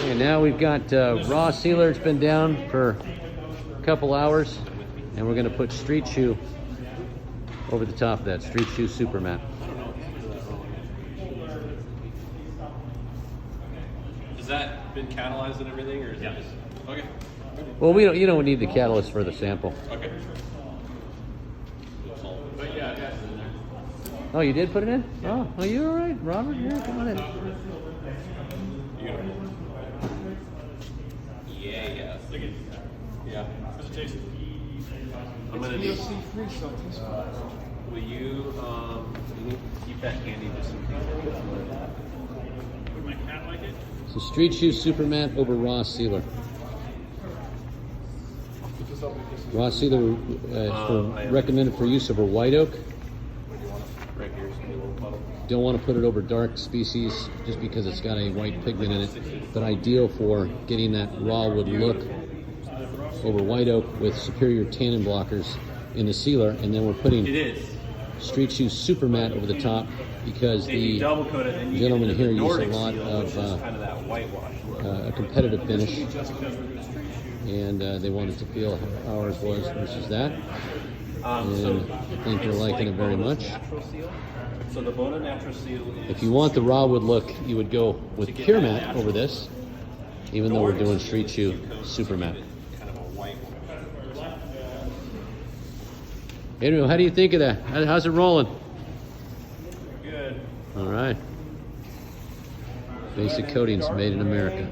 And now we've got raw sealer. It's been down for a couple hours, and we're going to put StreetShoe over the top of that. StreetShoe SuperMatte. Has that been catalyzed and everything, or is it just okay? Well, you don't need the catalyst for the sample. Okay. But yeah, I got it in there. Oh, you did put it in? Oh, are you all right, Robert? Yeah, come on in. Yeah. Yeah. How's it taste? I'm gonna It's VOC-free, so it tastes good. Will you keep that handy just in case? Would my cat like it? So StreetShoe SuperMatte over raw sealer. Raw sealer recommended for use over white oak. Right here, it's gonna be a little puddle. Don't want to put it over dark species just because it's got a white pigment in it, but ideal for getting that raw wood look over white oak with superior tannin blockers in the sealer. And then we're putting StreetShoe SuperMatte over the top because the gentleman here used a lot of a competitive finish, and they wanted to feel how ours was versus that. And I think they're liking it very much. So the Bona Natural Seal is... If you want the raw wood look, you would go with Pure Matte over this, even though we're doing StreetShoe SuperMatte. Kind of a white one. Adriel, how do you think of that? How's it rolling? Good. All right. Basic coatings made in America.